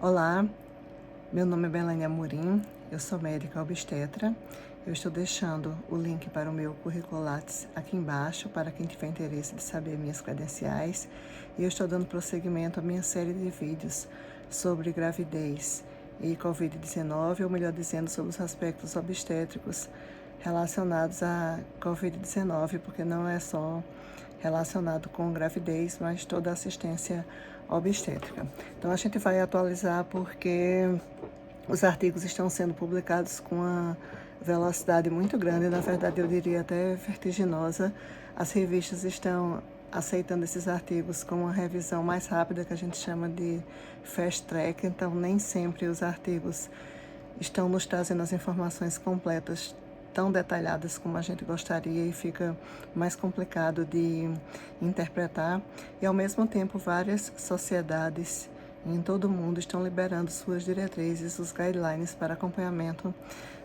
Olá, meu nome é Belane Amorim, eu sou médica obstetra. Eu estou deixando o link para o meu currículo Lattes aqui embaixo, para quem tiver interesse de saber minhas credenciais. E eu estou dando prosseguimento à minha série de vídeos sobre gravidez e Covid-19, ou melhor dizendo, sobre os aspectos obstétricos relacionados à Covid-19, porque não é só relacionado com gravidez, mas toda a assistência obstétrica. Então a gente vai atualizar porque os artigos estão sendo publicados com uma velocidade muito grande, na verdade eu diria até vertiginosa. As revistas estão aceitando esses artigos com uma revisão mais rápida, que a gente chama de fast track, então nem sempre os artigos estão nos trazendo as informações completas, tão detalhadas como a gente gostaria, e fica mais complicado de interpretar. E ao mesmo tempo, várias sociedades em todo o mundo estão liberando suas diretrizes, os guidelines para acompanhamento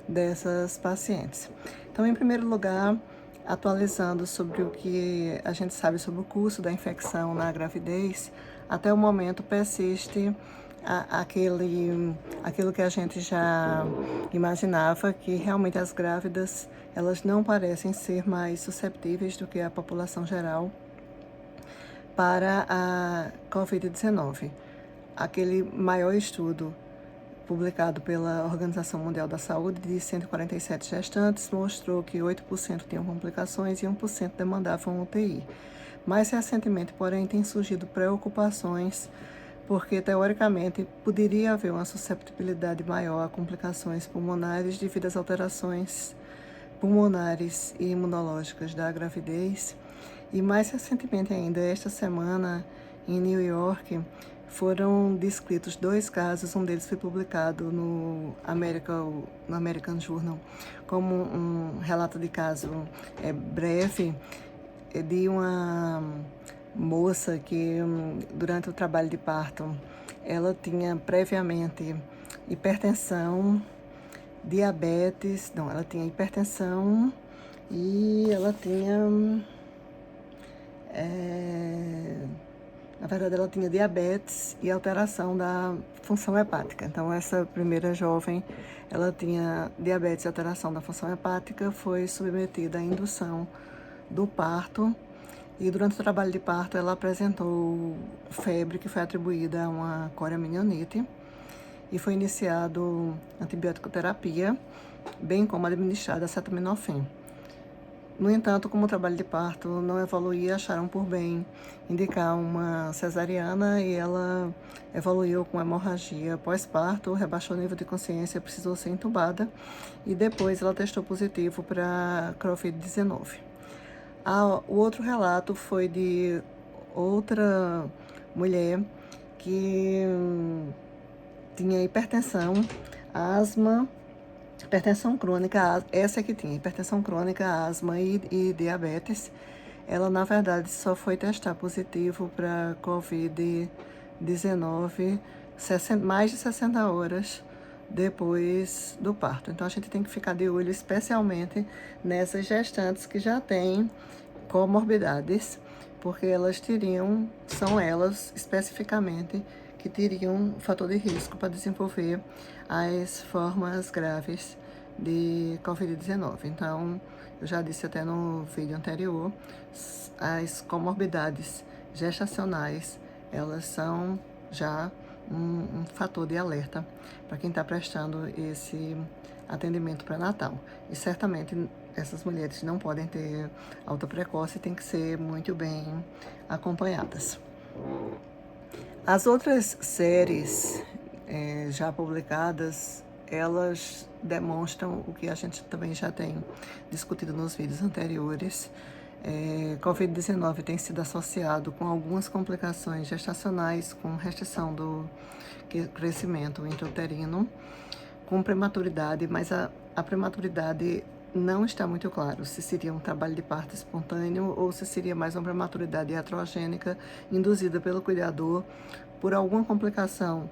dessas pacientes. Então, em primeiro lugar, atualizando sobre o que a gente sabe sobre o curso da infecção na gravidez, até o momento persiste aquilo que a gente já imaginava, que realmente as grávidas, elas não parecem ser mais susceptíveis do que a população geral para a Covid-19. Aquele maior estudo publicado pela Organização Mundial da Saúde de 147 gestantes mostrou que 8% tinham complicações e 1% demandavam UTI. Mais recentemente, porém, tem surgido preocupações porque, teoricamente, poderia haver uma susceptibilidade maior a complicações pulmonares devido às alterações pulmonares e imunológicas da gravidez. E mais recentemente ainda, esta semana, em New York, foram descritos 2 casos, um deles foi publicado no American Journal como um relato de caso breve, de uma moça que, durante o trabalho de parto, ela tinha previamente hipertensão, diabetes, não, ela tinha hipertensão e ela tinha, na verdade, ela tinha diabetes e alteração da função hepática. Então, essa primeira jovem, ela tinha diabetes e alteração da função hepática, foi submetida à indução do parto. E durante o trabalho de parto, ela apresentou febre, que foi atribuída a uma coreamnioniite, e foi iniciado antibiótico-terapia, bem como administrada acetaminofim. No entanto, como o trabalho de parto não evoluía, acharam por bem indicar uma cesariana, e ela evoluiu com hemorragia pós-parto, rebaixou o nível de consciência, precisou ser entubada, e depois ela testou positivo para Covid-19. O outro relato foi de outra mulher que tinha hipertensão, asma, hipertensão crônica, essa é que tinha hipertensão crônica, asma e diabetes. Ela, na verdade, só foi testar positivo para Covid-19 mais de 60 horas depois do parto. Então, a gente tem que ficar de olho, especialmente nessas gestantes que já têm comorbidades, porque são elas especificamente que teriam fator de risco para desenvolver as formas graves de Covid-19. Então, eu já disse até no vídeo anterior, as comorbidades gestacionais, elas são já um fator de alerta para quem está prestando esse atendimento pré-natal. E certamente essas mulheres não podem ter alta precoce e têm que ser muito bem acompanhadas. As outras séries já publicadas, elas demonstram o que a gente também já tem discutido nos vídeos anteriores. Covid-19 tem sido associado com algumas complicações gestacionais, com restrição do crescimento intrauterino, com prematuridade, mas a prematuridade não está muito claro se seria um trabalho de parto espontâneo ou se seria mais uma prematuridade iatrogênica induzida pelo cuidador por alguma complicação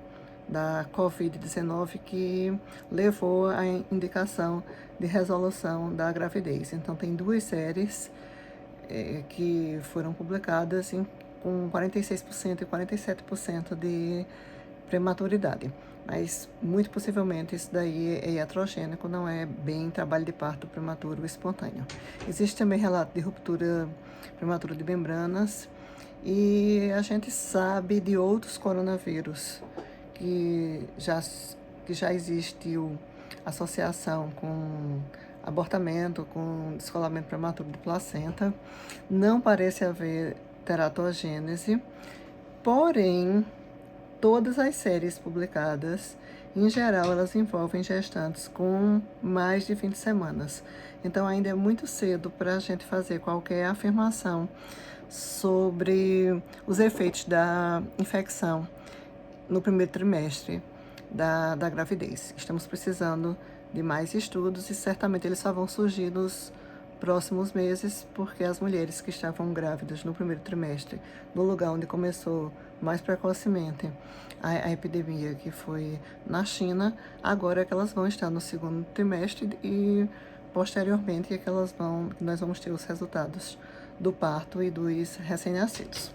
da Covid-19 que levou à indicação de resolução da gravidez. Então, tem 2 séries que foram publicadas com 46% e 47% de prematuridade. Mas, muito possivelmente, isso daí é iatrogênico, não é bem trabalho de parto prematuro espontâneo. Existe também relato de ruptura prematura de membranas, e a gente sabe de outros coronavírus que já existiu associação com abortamento, com descolamento prematuro de placenta. Não parece haver teratogênese, porém, todas as séries publicadas, em geral, elas envolvem gestantes com mais de 20 semanas. Então, ainda é muito cedo para a gente fazer qualquer afirmação sobre os efeitos da infecção no primeiro trimestre da gravidez. Estamos precisando de mais estudos e certamente eles só vão surgir nos próximos meses, porque as mulheres que estavam grávidas no primeiro trimestre, no lugar onde começou mais precocemente a epidemia, que foi na China, agora é que elas vão estar no segundo trimestre e posteriormente é que nós vamos ter os resultados do parto e dos recém-nascidos.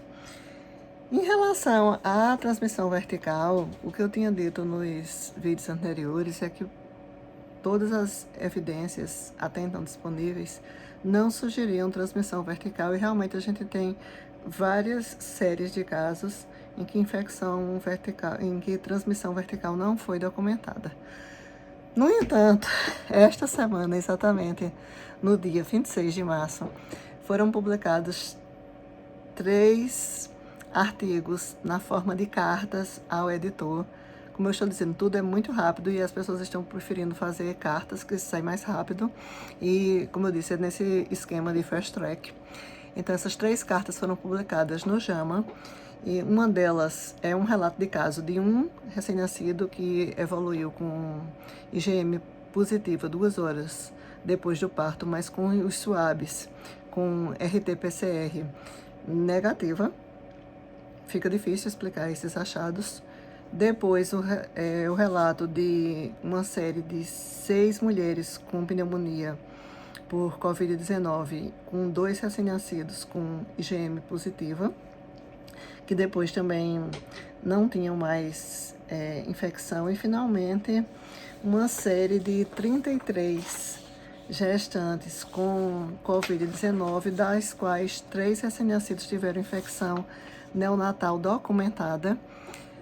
Em relação à transmissão vertical, o que eu tinha dito nos vídeos anteriores é que todas as evidências até então disponíveis não sugeriam transmissão vertical, e realmente a gente tem várias séries de casos em que infecção vertical, em que transmissão vertical não foi documentada. No entanto, esta semana, exatamente no dia 26 de março, foram publicados 3 artigos na forma de cartas ao editor. Como eu estou dizendo, tudo é muito rápido e as pessoas estão preferindo fazer cartas, que sai mais rápido. E, como eu disse, é nesse esquema de fast track. Então, essas 3 cartas foram publicadas no JAMA. E uma delas é um relato de caso de um recém-nascido que evoluiu com IgM positiva 2 horas depois do parto, mas com os swabs, com RT-PCR negativa. Fica difícil explicar esses achados. Depois, o relato de uma série de 6 mulheres com pneumonia por Covid-19, com 2 recém-nascidos com IgM positiva, que depois também não tinham mais infecção. E, finalmente, uma série de 33 gestantes com Covid-19, das quais 3 recém-nascidos tiveram infecção neonatal documentada.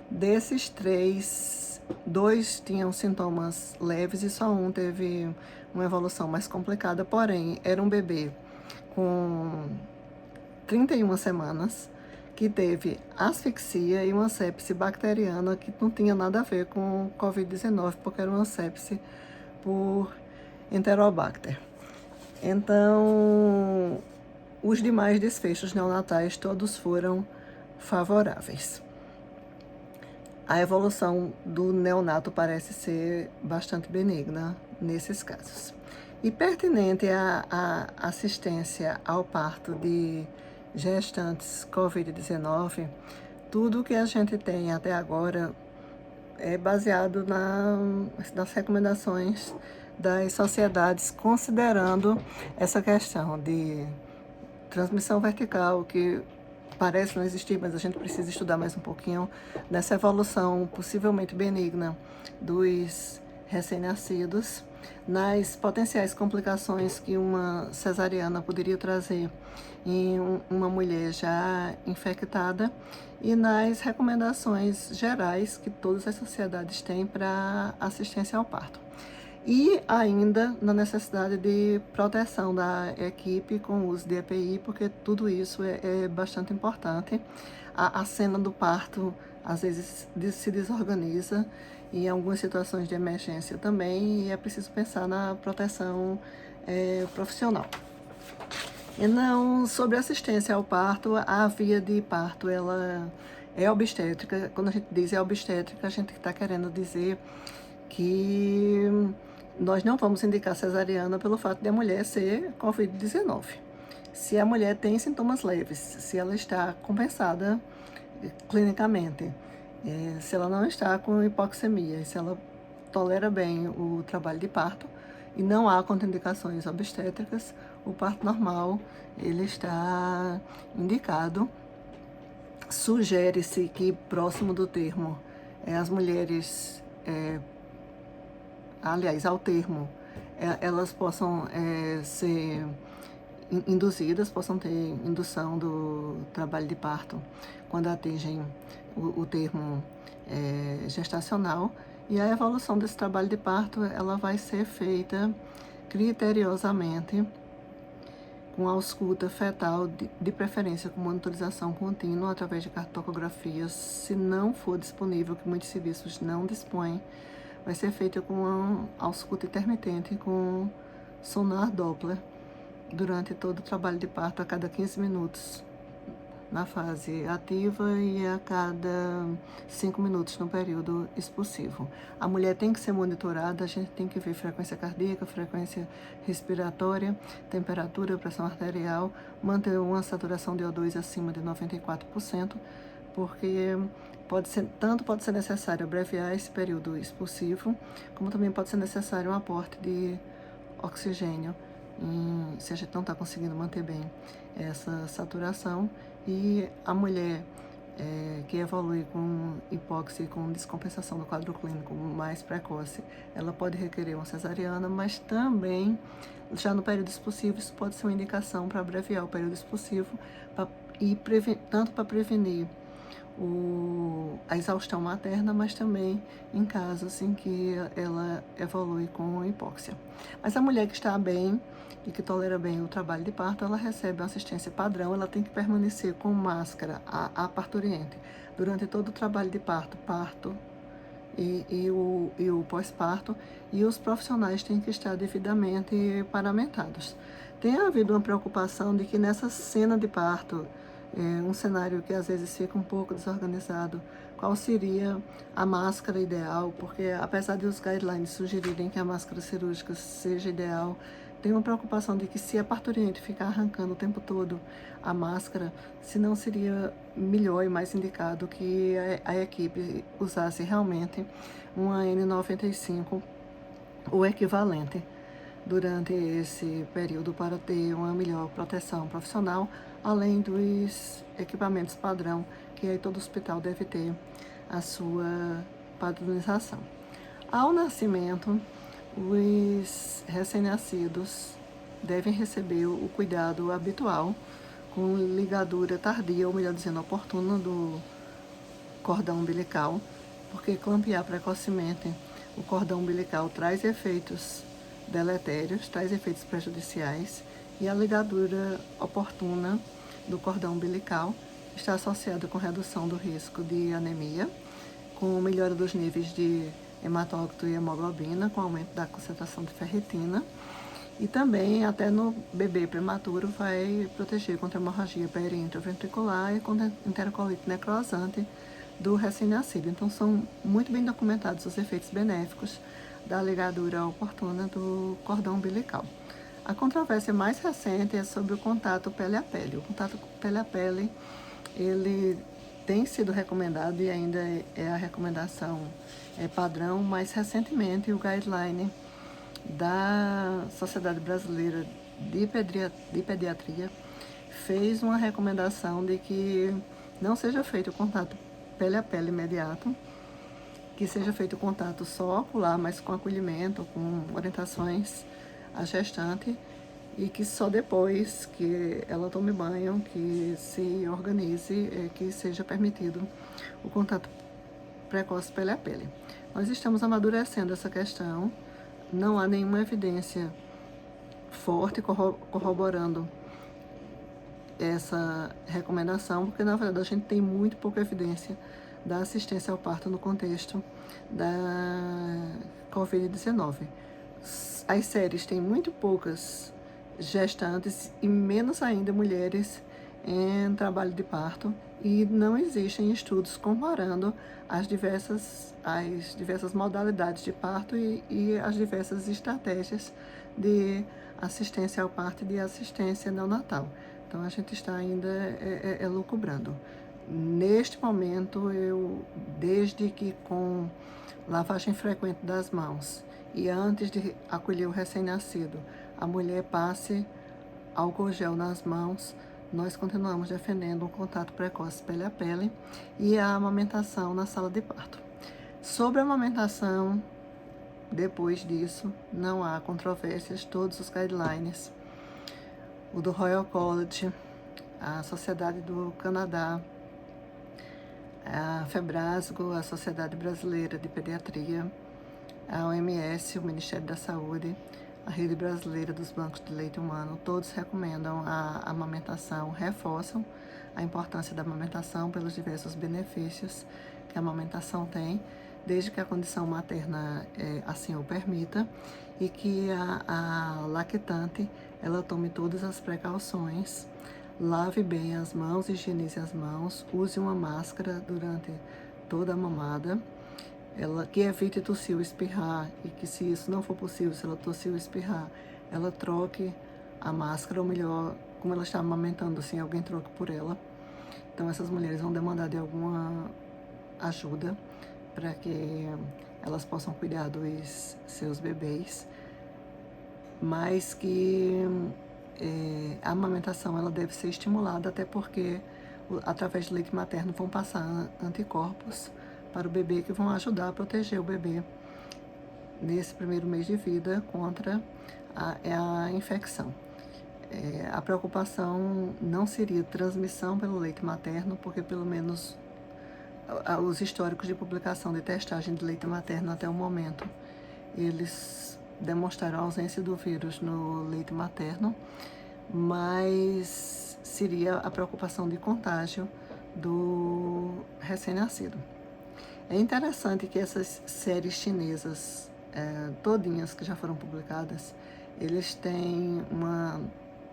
Desses 3, 2 tinham sintomas leves e só um teve uma evolução mais complicada, porém, era um bebê com 31 semanas, que teve asfixia e uma sepse bacteriana que não tinha nada a ver com Covid-19, porque era uma sepse por Enterobacter. Então, os demais desfechos neonatais todos foram favoráveis. A evolução do neonato parece ser bastante benigna nesses casos. E pertinente à assistência ao parto de gestantes Covid-19, tudo que a gente tem até agora é baseado nas recomendações das sociedades, considerando essa questão de transmissão vertical, que parece não existir, mas a gente precisa estudar mais um pouquinho, nessa evolução possivelmente benigna dos recém-nascidos, nas potenciais complicações que uma cesariana poderia trazer em uma mulher já infectada, e nas recomendações gerais que todas as sociedades têm para assistência ao parto. E ainda na necessidade de proteção da equipe com o uso de EPI, porque tudo isso é bastante importante. A cena do parto, às vezes, se desorganiza, e em algumas situações de emergência também, e é preciso pensar na proteção profissional. E não, sobre assistência ao parto, a via de parto, ela é obstétrica. Quando a gente diz obstétrica, a gente está querendo dizer que nós não vamos indicar cesariana pelo fato de a mulher ser Covid-19. Se a mulher tem sintomas leves, se ela está compensada clinicamente, se ela não está com hipoxemia, se ela tolera bem o trabalho de parto e não há contraindicações obstétricas, o parto normal ele está indicado. Sugere-se que próximo do termo as mulheres, aliás, ao termo, elas possam ser induzidas, possam ter indução do trabalho de parto quando atingem o termo gestacional, e a evolução desse trabalho de parto ela vai ser feita criteriosamente com ausculta fetal, de preferência com monitorização contínua através de cartografias, se não for disponível, que muitos serviços não dispõem, vai ser feita com ausculta intermitente com sonar Doppler durante todo o trabalho de parto, a cada 15 minutos na fase ativa e a cada 5 minutos no período expulsivo. A mulher tem que ser monitorada, a gente tem que ver frequência cardíaca, frequência respiratória, temperatura, pressão arterial, manter uma saturação de O2 acima de 94%, porque pode ser necessário abreviar esse período expulsivo, como também pode ser necessário um aporte de oxigênio, se a gente não está conseguindo manter bem essa saturação. E a mulher que evolui com hipóxia e com descompensação do quadro clínico mais precoce, ela pode requerer uma cesariana, mas também, já no período expulsivo, isso pode ser uma indicação para abreviar o período expulsivo, tanto para prevenir a exaustão materna, mas também em casos em que ela evolui com hipóxia. Mas a mulher que está bem e que tolera bem o trabalho de parto, ela recebe uma assistência padrão, ela tem que permanecer com máscara, a parturiente, durante todo o trabalho de parto e o pós-parto, e os profissionais têm que estar devidamente paramentados. Tem havido uma preocupação de que nessa cena de parto, um cenário que às vezes fica um pouco desorganizado, qual seria a máscara ideal, porque apesar de os guidelines sugerirem que a máscara cirúrgica seja ideal, tem uma preocupação de que se a parturiente ficar arrancando o tempo todo a máscara, se não seria melhor e mais indicado que a equipe usasse realmente uma N95, o equivalente, durante esse período para ter uma melhor proteção profissional, além dos equipamentos padrão que aí todo hospital deve ter a sua padronização. Ao nascimento, os recém-nascidos devem receber o cuidado habitual com ligadura tardia, ou melhor dizendo, oportuna do cordão umbilical, porque clampear precocemente o cordão umbilical traz efeitos deletérios, traz efeitos prejudiciais, e a ligadura oportuna do cordão umbilical está associada com redução do risco de anemia, com melhora dos níveis de hematócrito e hemoglobina, com aumento da concentração de ferritina, e também até no bebê prematuro vai proteger contra hemorragia periintraventricular e contra enterocolite necrosante do recém-nascido. Então são muito bem documentados os efeitos benéficos da ligadura oportuna do cordão umbilical. A controvérsia mais recente é sobre o contato pele a pele. O contato pele a pele, ele tem sido recomendado e ainda é a recomendação padrão, mas recentemente o guideline da Sociedade Brasileira de Pediatria fez uma recomendação de que não seja feito o contato pele a pele imediato, que seja feito o contato só ocular, mas com acolhimento, com orientações à gestante, e que só depois que ela tome banho, que se organize, que seja permitido o contato precoce pele a pele. Nós estamos amadurecendo essa questão, não há nenhuma evidência forte corroborando essa recomendação, porque na verdade a gente tem muito pouca evidência da assistência ao parto no contexto da Covid-19. As séries têm muito poucas gestantes e menos ainda mulheres em trabalho de parto, e não existem estudos comparando as diversas modalidades de parto e as diversas estratégias de assistência ao parto e de assistência neonatal. Então a gente está ainda elucubrando. Neste momento, desde que com lavagem frequente das mãos e antes de acolher o recém-nascido, a mulher passe álcool gel nas mãos, nós continuamos defendendo um contato precoce pele a pele e a amamentação na sala de parto. Sobre a amamentação, depois disso, não há controvérsias, todos os guidelines, o do Royal College, a Sociedade do Canadá, a FEBRASGO, a Sociedade Brasileira de Pediatria, a OMS, o Ministério da Saúde, a Rede Brasileira dos Bancos de Leite Humano, todos recomendam a amamentação, reforçam a importância da amamentação pelos diversos benefícios que a amamentação tem, desde que a condição materna assim o permita, e que a lactante ela tome todas as precauções, lave bem as mãos, higienize as mãos, use uma máscara durante toda a mamada, que evite tossir ou espirrar, e que, se isso não for possível, se ela tossir ou espirrar, ela troque a máscara, ou melhor, como ela está amamentando, assim, alguém troque por ela. Então essas mulheres vão demandar de alguma ajuda para que elas possam cuidar dos seus bebês, mas que a amamentação ela deve ser estimulada, até porque através do leite materno vão passar anticorpos para o bebê que vão ajudar a proteger o bebê nesse primeiro mês de vida contra a infecção. A preocupação não seria transmissão pelo leite materno, porque pelo menos os históricos de publicação de testagem de leite materno até o momento, eles demonstraram a ausência do vírus no leite materno, mas seria a preocupação de contágio do recém-nascido. É interessante que essas séries chinesas, todinhas que já foram publicadas, eles têm uma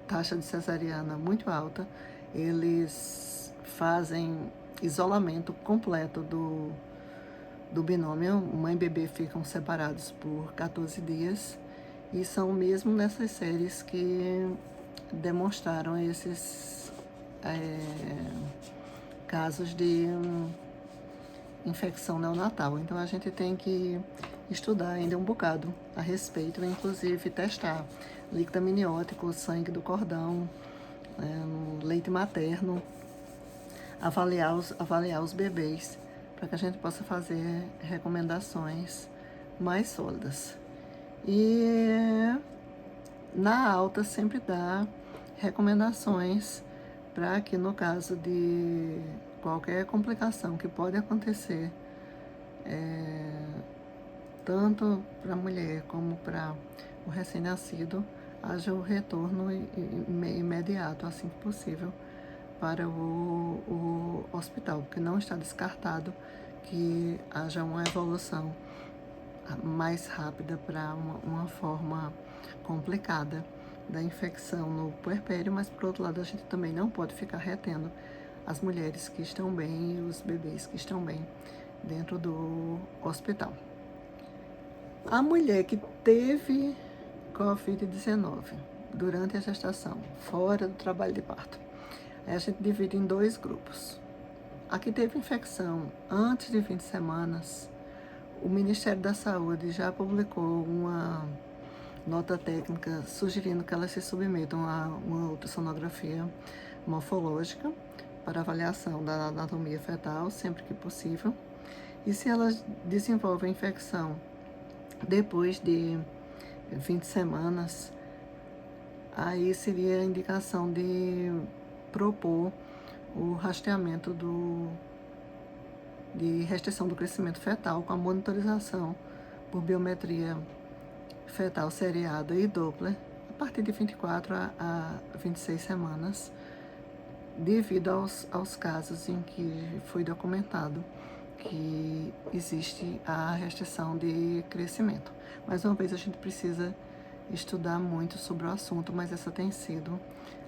taxa de cesariana muito alta, eles fazem isolamento completo do binômio, mãe e bebê ficam separados por 14 dias, e são mesmo nessas séries que demonstraram esses casos de infecção neonatal. Então a gente tem que estudar ainda um bocado a respeito, inclusive testar líquido amniótico, sangue do cordão, leite materno, avaliar os bebês, para que a gente possa fazer recomendações mais sólidas. E na alta sempre dá recomendações para que, no caso de qualquer complicação que pode acontecer, tanto para a mulher como para o recém-nascido, haja o retorno imediato, assim que possível, para o hospital, porque não está descartado que haja uma evolução mais rápida para uma forma complicada da infecção no puerpério, mas por outro lado a gente também não pode ficar retendo as mulheres que estão bem e os bebês que estão bem dentro do hospital. A mulher que teve Covid-19 durante a gestação, fora do trabalho de parto, a gente divide em 2 grupos. A que teve infecção antes de 20 semanas, o Ministério da Saúde já publicou uma nota técnica sugerindo que elas se submetam a uma ultrassonografia morfológica para avaliação da anatomia fetal, sempre que possível. E se elas desenvolvem infecção depois de 20 semanas, aí seria a indicação de propor o rastreamento de restrição do crescimento fetal com a monitorização por biometria fetal seriada e Doppler a partir de 24 a 26 semanas, devido aos casos em que foi documentado que existe a restrição de crescimento. Mais uma vez, a gente precisa estudar muito sobre o assunto, mas essa tem sido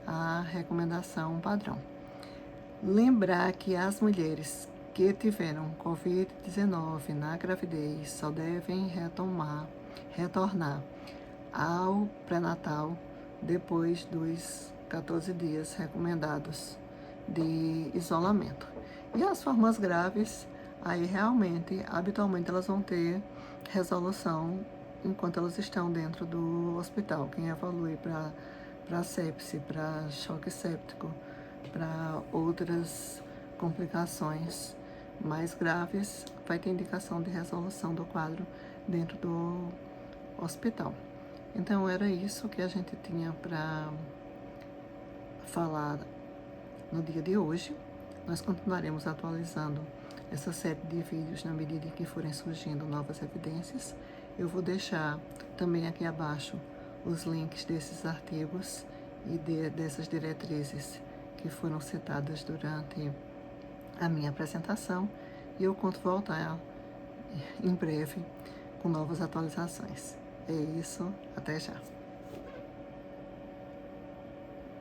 a recomendação padrão. Lembrar que as mulheres que tiveram Covid-19 na gravidez só devem retornar ao pré-natal depois dos 14 dias recomendados de isolamento. E as formas graves, aí realmente, habitualmente elas vão ter resolução enquanto elas estão dentro do hospital. Quem evolui para sepse, para choque séptico, para outras complicações, mais graves, vai ter indicação de resolução do quadro dentro do hospital. Então, era isso que a gente tinha para falar no dia de hoje. Nós continuaremos atualizando essa série de vídeos na medida em que forem surgindo novas evidências. Eu vou deixar também aqui abaixo os links desses artigos e dessas diretrizes que foram citadas durante a minha apresentação, e eu conto voltar em breve com novas atualizações. É isso, até já.